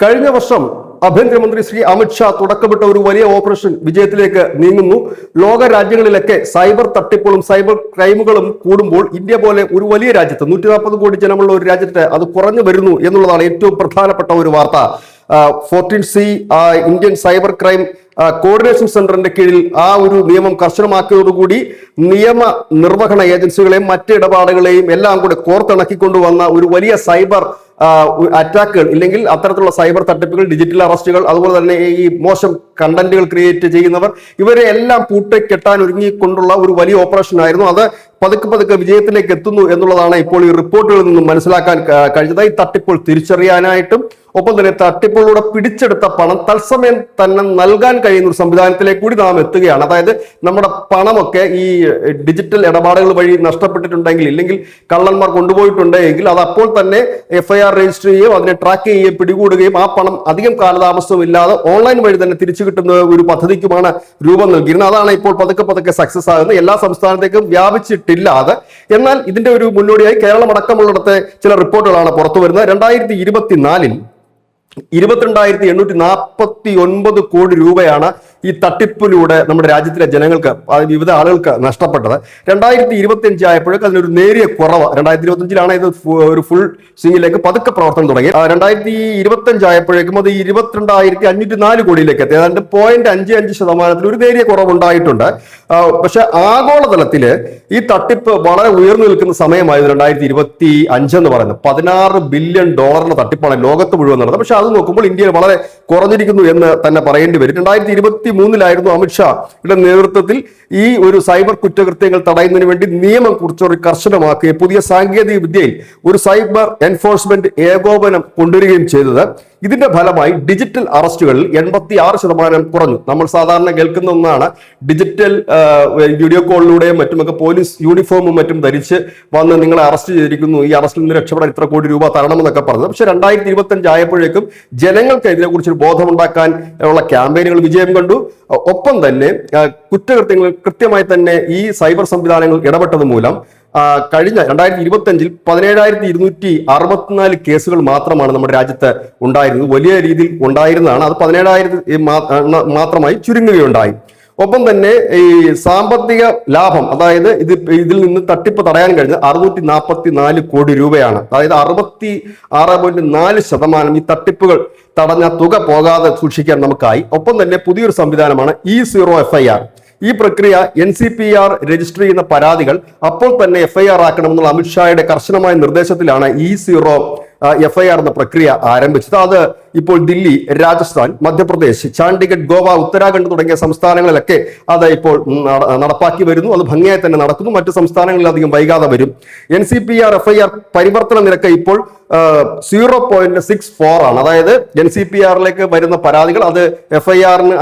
കഴിഞ്ഞ വർഷം ആഭ്യന്തരമന്ത്രി ശ്രീ അമിത്ഷാ തുടക്കമിട്ട ഒരു വലിയ ഓപ്പറേഷൻ വിജയത്തിലേക്ക് നീങ്ങുന്നു. ലോക രാജ്യങ്ങളിലൊക്കെ സൈബർ തട്ടിപ്പുകളും സൈബർ ക്രൈമുകളും കൂടുമ്പോൾ ഇന്ത്യ പോലെ ഒരു വലിയ രാജ്യത്ത് 140 കോടി ജനമുള്ള ഒരു രാജ്യത്ത് അത് കുറഞ്ഞു വരുന്നു എന്നുള്ളതാണ് ഏറ്റവും പ്രധാനപ്പെട്ട ഒരു വാർത്ത. 14C Indian cyber crime coordination സെന്ററിന്റെ കീഴിൽ ആ ഒരു നിയമം കർശനമാക്കിയതോടുകൂടി നിയമ നിർവഹണ ഏജൻസികളെയും മറ്റ് ഇടപാടുകളെയും എല്ലാം കൂടെ കോർത്തിണക്കിക്കൊണ്ടുവന്ന ഒരു വലിയ സൈബർ അറ്റാക്കുകൾ ഇല്ലെങ്കിൽ അത്തരത്തിലുള്ള സൈബർ തട്ടിപ്പുകൾ, ഡിജിറ്റൽ അറസ്റ്റുകൾ, അതുപോലെ തന്നെ ഈ മോശം കണ്ടന്റുകൾ ക്രിയേറ്റ് ചെയ്യുന്നവർ, ഇവരെ എല്ലാം പൂട്ടിക്കെട്ടാൻ ഒരുങ്ങിക്കൊണ്ടുള്ള ഒരു വലിയ ഓപ്പറേഷൻ ആയിരുന്നു. അത് പതുക്കെ വിജയത്തിലേക്ക് എത്തുന്നു എന്നുള്ളതാണ് ഇപ്പോൾ ഈ റിപ്പോർട്ടുകളിൽ നിന്നും മനസ്സിലാക്കാൻ കഴിഞ്ഞത്. ഈ തട്ടിപ്പുകൾ തിരിച്ചറിയാനായിട്ടും ഒപ്പം തന്നെ തട്ടിപ്പുകളിലൂടെ പിടിച്ചെടുത്ത പണം തത്സമയം തന്നെ നൽകാൻ കഴിയുന്ന ഒരു സംവിധാനത്തിലേക്ക് കൂടി നാം എത്തുകയാണ്. അതായത് നമ്മുടെ പണമൊക്കെ ഈ ഡിജിറ്റൽ ഇടപാടുകൾ വഴി നഷ്ടപ്പെട്ടിട്ടുണ്ടെങ്കിൽ ഇല്ലെങ്കിൽ കള്ളന്മാർ കൊണ്ടുപോയിട്ടുണ്ടെങ്കിൽ അത് അപ്പോൾ തന്നെ FIR രജിസ്റ്റർ ചെയ്യുകയും അതിനെ ട്രാക്ക് ചെയ്യുകയും പിടികൂടുകയും ആ പണം അധികം കാലതാമസമില്ലാതെ ഓൺലൈൻ വഴി തന്നെ തിരിച്ചു കിട്ടുന്ന ഒരു പദ്ധതിക്കുമാണ് രൂപം നൽകിയിരുന്നത്. അതാണ് ഇപ്പോൾ പതുക്കെ സക്സസ് ആകുന്നത്. എല്ലാ സംസ്ഥാനത്തേക്കും വ്യാപിച്ചിട്ടില്ലാതെ. എന്നാൽ ഇതിന്റെ ഒരു മുന്നോടിയായി കേരളം അടക്കമുള്ളിടത്തെ ചില റിപ്പോർട്ടുകളാണ് പുറത്തു വരുന്നത്. 2024 22,849 കോടി രൂപയാണ് ഈ തട്ടിപ്പിലൂടെ നമ്മുടെ രാജ്യത്തിലെ ജനങ്ങൾക്ക്, വിവിധ ആളുകൾക്ക് നഷ്ടപ്പെട്ടത്. 2025 ആയപ്പോഴേക്കും അതിനൊരു നേരിയ കുറവ്. 2025 ഇത് ഒരു ഫുൾ സ്വിംഗിലേക്ക് പതുക്കെ പ്രവർത്തനം തുടങ്ങി. 2025 ആയപ്പോഴേക്കും അത് 22,504 കോടിയിലേക്ക് എത്തി. ഏതാണ്ട് 0.55% ഒരു നേരിയ കുറവുണ്ടായിട്ടുണ്ട്. പക്ഷെ ആഗോളതലത്തില് ഈ തട്ടിപ്പ് വളരെ ഉയർന്നു നിൽക്കുന്ന സമയമായിരുന്നു 2025 എന്ന് പറയുന്നത്. $16 ബില്യൺ തട്ടിപ്പാണ് ലോകത്ത് മുഴുവൻ നടന്നത്. പക്ഷെ അത് നോക്കുമ്പോൾ ഇന്ത്യയിൽ വളരെ കുറഞ്ഞിരിക്കുന്നു എന്ന് തന്നെ പറയേണ്ടി വരും. 2023 അമിത്ഷായുടെ നേതൃത്വത്തിൽ ഈ ഒരു സൈബർ കുറ്റകൃത്യങ്ങൾ തടയുന്നതിന് വേണ്ടി നിയമം കുറച്ചൊരു കർശനമാക്കുകയും പുതിയ സാങ്കേതിക വിദ്യയിൽ ഒരു സൈബർ എൻഫോഴ്സ്മെന്റ് ഏകോപനം കൊണ്ടുവരികയും ചെയ്തത്. ഇതിന്റെ ഫലമായി ഡിജിറ്റൽ അറസ്റ്റുകളിൽ 86% കുറഞ്ഞു. നമ്മൾ സാധാരണ കേൾക്കുന്ന ഒന്നാണ് ഡിജിറ്റൽ വീഡിയോ കോളിലൂടെയും മറ്റുമൊക്കെ പോലീസ് യൂണിഫോമും മറ്റും ധരിച്ച് വന്ന് നിങ്ങളെ അറസ്റ്റ് ചെയ്തിരിക്കുന്നു, ഈ അറസ്റ്റിൽ നിന്ന് രക്ഷപ്പെടാൻ ഇത്ര കോടി രൂപ തരണമെന്നൊക്കെ പറഞ്ഞത്. പക്ഷെ 2025 ആയപ്പോഴേക്കും ജനങ്ങൾക്ക് ഇതിനെക്കുറിച്ചൊരു ബോധമുണ്ടാക്കാൻ ഉള്ള ക്യാമ്പയിനുകൾ വിജയം കണ്ടു. ഒപ്പം തന്നെ കുറ്റകൃത്യങ്ങൾ കൃത്യമായി തന്നെ ഈ സൈബർ സംവിധാനങ്ങൾ ഇടപെട്ടത് മൂലം കഴിഞ്ഞ 2025 17,264 കേസുകൾ മാത്രമാണ് നമ്മുടെ രാജ്യത്ത് ഉണ്ടായിരുന്നത്. വലിയ രീതിയിൽ ഉണ്ടായിരുന്നതാണ്. അത് 17,000 മാത്രമായി ചുരുങ്ങുകയുണ്ടായി. ഒപ്പം തന്നെ ഈ സാമ്പത്തിക ലാഭം, അതായത് ഇതിൽ നിന്ന് തട്ടിപ്പ് തടയാൻ കഴിഞ്ഞ 644 കോടി രൂപയാണ്. അതായത് 66.4% ഈ തട്ടിപ്പുകൾ തടഞ്ഞ തുക പോകാതെ സൂക്ഷിക്കാൻ നമുക്കായി. ഒപ്പം തന്നെ പുതിയൊരു സംവിധാനമാണ് E0FIR. ഈ പ്രക്രിയ NCPR രജിസ്റ്റർ ചെയ്യുന്ന പരാതികൾ അപ്പോൾ തന്നെ FIR ആക്കണമെന്നുള്ള അമിത്ഷായുടെ കർശനമായ നിർദ്ദേശത്തിലാണ് E0FIR എന്ന പ്രക്രിയ ആരംഭിച്ചത്. അത് ഇപ്പോൾ ദില്ലി, രാജസ്ഥാൻ, മധ്യപ്രദേശ്, ചണ്ഡീഗഡ്, ഗോവ, ഉത്തരാഖണ്ഡ് തുടങ്ങിയ സംസ്ഥാനങ്ങളിലൊക്കെ അത് ഇപ്പോൾ നടപ്പാക്കി വരുന്നു. അത് ഭംഗിയായി തന്നെ നടക്കുന്നു. മറ്റു സംസ്ഥാനങ്ങളിൽ അധികം വൈകാതെ വരും. NCPR FIR പരിവർത്തന നിരക്ക് ഇപ്പോൾ 0.64 ആണ്. അതായത് NCPRലേക്ക് വരുന്ന പരാതികൾ അത് FIRന്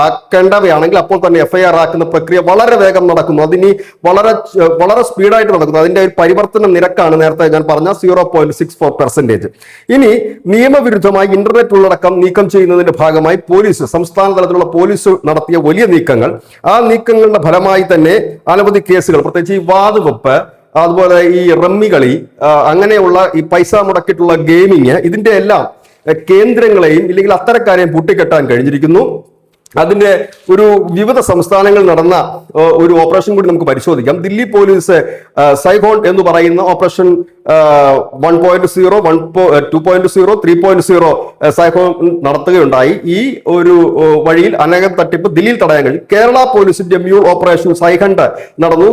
ആക്കേണ്ടവയാണെങ്കിൽ അപ്പോൾ തന്നെ FIR ആക്കുന്ന പ്രക്രിയ വളരെ വേഗം നടക്കുന്നു. അതിനി വളരെ സ്പീഡായിട്ട് നടക്കുന്നു. അതിന്റെ ഒരു പരിവർത്തന നിരക്കാണ് നേരത്തെ ഞാൻ പറഞ്ഞ 0.64%. ഇനി നിയമവിരുദ്ധമായി ഇന്റർനെറ്റ് ഉള്ളടക്കം നീക്കം ചെയ്യുന്നതിന്റെ ഭാഗമായി സംസ്ഥാന തലത്തിലുള്ള പോലീസ് നടത്തിയ വലിയ നീക്കങ്ങൾ, ആ നീക്കങ്ങളുടെ ഫലമായി തന്നെ അനവധി കേസുകൾ, പ്രത്യേകിച്ച് ഈ വാതുവെപ്പ്, അതുപോലെ ഈ റമ്മി കളി, അങ്ങനെയുള്ള ഈ പൈസ മുടക്കിയിട്ടുള്ള ഗെയിമിങ്, ഇതിന്റെ എല്ലാം കേന്ദ്രങ്ങളെയും ഇല്ലെങ്കിൽ അത്തരക്കാരെയും പൂട്ടിക്കെട്ടാൻ കഴിഞ്ഞിരിക്കുന്നു. അതിന്റെ ഒരു വിവിധ സംസ്ഥാനങ്ങളിൽ നടന്ന ഒരു ഓപ്പറേഷൻ കൂടി നമുക്ക് പരിശോധിക്കാം. ദില്ലി പോലീസ് സൈഗോൺ എന്ന് പറയുന്ന ഓപ്പറേഷൻ 1.0, 2.0, 3.0 സൈഗോൺ നടത്തുകയുണ്ടായി. ഈ ഒരു വഴിയിൽ അനേകം തട്ടിപ്പ് ദില്ലിയിൽ തടയാൻ കഴിഞ്ഞു. കേരള പോലീസിന്റെ മ്യൂൾ ഓപ്പറേഷൻ സൈഹണ്ട് നടന്നു.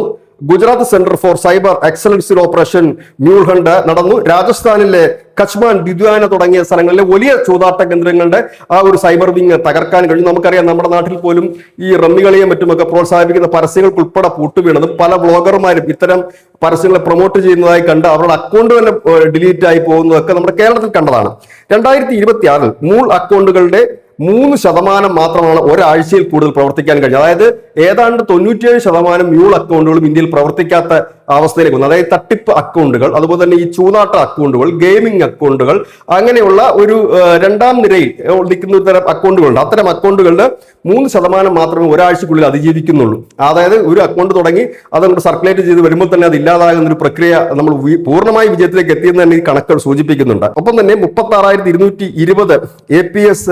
ഗുജറാത്ത് സെന്റർ ഫോർ സൈബർ എക്സലൻസിൽ ഓപ്പറേഷൻ മ്യൂൾ ഹണ്ട് നടന്നു. രാജസ്ഥാനിലെ കച്ച്മാൻ, ദിദ്വാന തുടങ്ങിയ സ്ഥലങ്ങളിലെ വലിയ ചൂതാട്ട കേന്ദ്രങ്ങളുടെ ആ ഒരു സൈബർ വിങ് തകർക്കാൻ കഴിഞ്ഞു. നമുക്കറിയാം, നമ്മുടെ നാട്ടിൽ പോലും ഈ റമ്മികളെയും മറ്റുമൊക്കെ പ്രോത്സാഹിപ്പിക്കുന്ന പരസ്യങ്ങൾക്ക് ഉൾപ്പെടെ പൂട്ടുവീണതും പല ബ്ലോഗർമാരും ഇത്തരം പരസ്യങ്ങളെ പ്രൊമോട്ട് ചെയ്യുന്നതായി കണ്ട് അവരുടെ അക്കൗണ്ട് തന്നെ ഡിലീറ്റ് ആയി പോകുന്നതൊക്കെ നമ്മുടെ കേരളത്തിൽ കണ്ടതാണ്. 2026 മൂൾ അക്കൗണ്ടുകളുടെ 3% മാത്രമാണ് ഒരാഴ്ചയിൽ കൂടുതൽ പ്രവർത്തിക്കാൻ കഴിഞ്ഞത്. അതായത് ഏതാണ്ട് 97% മ്യൂൾ അക്കൗണ്ടുകളും ഇന്ത്യയിൽ പ്രവർത്തിക്കാത്ത അവസ്ഥയിലേക്ക് വന്നു. അതായത് തട്ടിപ്പ് അക്കൗണ്ടുകൾ, അതുപോലെ തന്നെ ഈ ചൂതാട്ട അക്കൗണ്ടുകൾ, ഗെയിമിംഗ് അക്കൗണ്ടുകൾ, അങ്ങനെയുള്ള ഒരു രണ്ടാം നിരയിൽ നിൽക്കുന്ന ഒരു തരം അക്കൗണ്ടുകളുണ്ട്. അത്തരം അക്കൗണ്ടുകളുടെ 3% മാത്രമേ ഒരാഴ്ചക്കുള്ളിൽ അതിജീവിക്കുന്നുള്ളൂ. അതായത് ഒരു അക്കൗണ്ട് തുടങ്ങി അതങ്ങോട്ട് സർക്കുലേറ്റ് ചെയ്ത് വരുമ്പോൾ തന്നെ അത് ഇല്ലാതാകുന്ന ഒരു പ്രക്രിയ നമ്മൾ പൂർണ്ണമായി വിജയത്തിലേക്ക് എത്തിയെന്ന് തന്നെ ഈ കണക്കുകൾ സൂചിപ്പിക്കുന്നുണ്ട്. ഒപ്പം തന്നെ 36,220 APS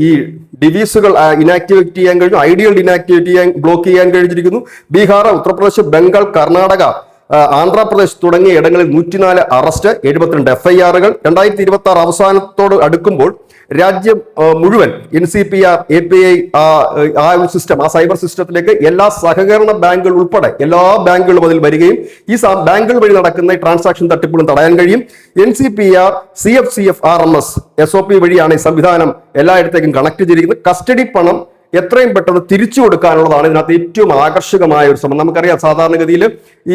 ഈ ഡിവീസുകൾ ഇനാക്ടിവേറ്റ് ചെയ്യാൻ കഴിഞ്ഞു. ഐഡിയൽ ഇനാക്ടിവേറ്റ് ചെയ്യാൻ, ബ്ലോക്ക് ചെയ്യാൻ കഴിഞ്ഞിരിക്കുന്നു. ബീഹാർ, ഉത്തർപ്രദേശ്, ബംഗാൾ, കർണാടക, ആന്ധ്രാപ്രദേശ് തുടങ്ങിയ ഇടങ്ങളിൽ 104 അറസ്റ്റ്, 72 FIR-കൾ. 2026 അവസാനത്തോട് അടുക്കുമ്പോൾ രാജ്യം മുഴുവൻ NCPR, API ആ ഒരു സിസ്റ്റം, ആ സൈബർ സിസ്റ്റത്തിലേക്ക് എല്ലാ സഹകരണ ബാങ്കുകൾ ഉൾപ്പെടെ എല്ലാ ബാങ്കുകളും അതിൽ വരികയും ഈ ബാങ്കുകൾ വഴി നടക്കുന്ന ട്രാൻസാക്ഷൻ തട്ടിപ്പുകളും തടയാൻ കഴിയും. NCPR, CFCF, RMS SOP വഴിയാണ് ഈ സംവിധാനം എല്ലായിടത്തേക്കും കണക്ട് ചെയ്തിരിക്കുന്നത്. കസ്റ്റഡി പണം എത്രയും പെട്ടെന്ന് തിരിച്ചു കൊടുക്കാനുള്ളതാണ് ഇതിനകത്ത് ഏറ്റവും ആകർഷകമായ ഒരു ശ്രമം. നമുക്കറിയാം, സാധാരണഗതിയിൽ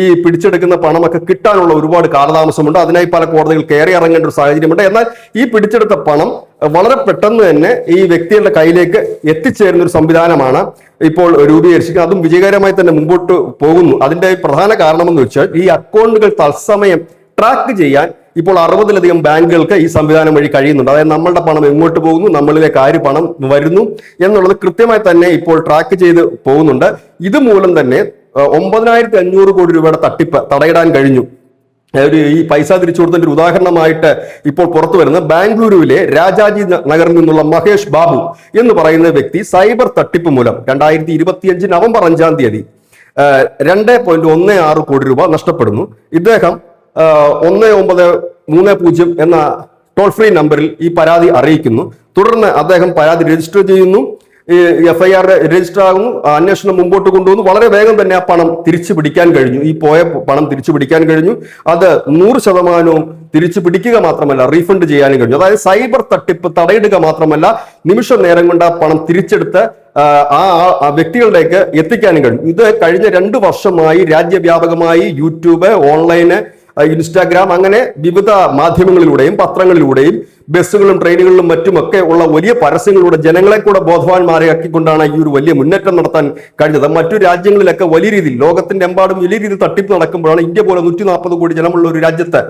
ഈ പിടിച്ചെടുക്കുന്ന പണമൊക്കെ കിട്ടാനുള്ള ഒരുപാട് കാലതാമസമുണ്ട്. അതിനായി പല കോടതികൾ കയറി ഇറങ്ങേണ്ട ഒരു സാഹചര്യമുണ്ട്. എന്നാൽ ഈ പിടിച്ചെടുത്ത പണം വളരെ പെട്ടെന്ന് തന്നെ ഈ വ്യക്തികളുടെ കയ്യിലേക്ക് എത്തിച്ചേരുന്ന ഒരു സംവിധാനമാണ് ഇപ്പോൾ രൂപീകരിച്ചിരിക്കുന്നത്. അതും വിജയകരമായി തന്നെ മുമ്പോട്ട് പോകുന്നു. അതിന്റെ പ്രധാന കാരണമെന്ന് വെച്ചാൽ ഈ അക്കൗണ്ടുകൾ തത്സമയം ട്രാക്ക് ചെയ്യാൻ ഇപ്പോൾ 60-ലധികം ബാങ്കുകൾക്ക് ഈ സംവിധാനം വഴി കഴിയുന്നുണ്ട്. അതായത് നമ്മളുടെ പണം എങ്ങോട്ട് പോകുന്നു, നമ്മളിലേക്ക് ആര് പണം വരുന്നു എന്നുള്ളത് കൃത്യമായി തന്നെ ഇപ്പോൾ ട്രാക്ക് ചെയ്ത് പോകുന്നുണ്ട്. ഇതുമൂലം തന്നെ 9,500 കോടി രൂപയുടെ തട്ടിപ്പ് തടയിടാൻ കഴിഞ്ഞു. ഈ പൈസ തിരിച്ചു കൊടുത്തതിന്റെ ഒരു ഉദാഹരണമായിട്ട് ഇപ്പോൾ പുറത്തു വരുന്ന ബാംഗ്ലൂരുവിലെ രാജാജി നഗറിൽ നിന്നുള്ള മഹേഷ് ബാബു എന്ന് പറയുന്ന വ്യക്തി സൈബർ തട്ടിപ്പ് മൂലം 2025 നവംബർ 5-ാം തീയതി 2.16 കോടി രൂപ നഷ്ടപ്പെടുന്നു. ഇദ്ദേഹം 1930 എന്ന ടോൾ ഫ്രീ നമ്പറിൽ ഈ പരാതി അറിയിക്കുന്നു. തുടർന്ന് അദ്ദേഹം പരാതി രജിസ്റ്റർ ചെയ്യുന്നു. FIR രജിസ്റ്റർ ആകുന്നു. അന്വേഷണം മുമ്പോട്ട് കൊണ്ടുവന്നു. വളരെ വേഗം തന്നെ ആ പണം തിരിച്ചു പിടിക്കാൻ കഴിഞ്ഞു. ഈ പോയ പണം തിരിച്ചു പിടിക്കാൻ കഴിഞ്ഞു. അത് 100% തിരിച്ചു പിടിക്കുക മാത്രമല്ല, റീഫണ്ട് ചെയ്യാനും കഴിഞ്ഞു. അതായത് സൈബർ തട്ടിപ്പ് തടയിടുക മാത്രമല്ല, നിമിഷ നേരം കൊണ്ട് ആ പണം തിരിച്ചെടുത്ത് ആ വ്യക്തികളിലേക്ക് എത്തിക്കാനും കഴിഞ്ഞു. ഇത് കഴിഞ്ഞ 2 വർഷമായി രാജ്യവ്യാപകമായി യൂട്യൂബ്, ഓൺലൈന്, ഇൻസ്റ്റാഗ്രാം, അങ്ങനെ വിവിധ മാധ്യമങ്ങളിലൂടെയും പത്രങ്ങളിലൂടെയും ബസ്സുകളിലും ട്രെയിനുകളിലും മറ്റുമൊക്കെ ഉള്ള വലിയ പരസ്യങ്ങളിലൂടെ ജനങ്ങളെ കൂടെ ബോധവാന്മാരെയാക്കിക്കൊണ്ടാണ് ഈ ഒരു വലിയ മുന്നേറ്റം നടത്താൻ കഴിഞ്ഞത്. മറ്റു രാജ്യങ്ങളിലൊക്കെ വലിയ രീതിയിൽ, ലോകത്തിന്റെ എമ്പാടും വലിയ രീതിയിൽ തട്ടിപ്പ് നടക്കുമ്പോഴാണ് ഇന്ത്യ പോലെ 140 കോടി ജനമുള്ള ഒരു രാജ്യത്ത്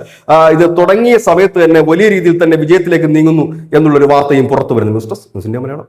ഇത് തുടങ്ങിയ സമയത്ത് തന്നെ വലിയ രീതിയിൽ തന്നെ വിജയത്തിലേക്ക് നീങ്ങുന്നു എന്നുള്ളൊരു വാർത്തയും പുറത്തു വരുന്നു. News desk, news India Malayalam.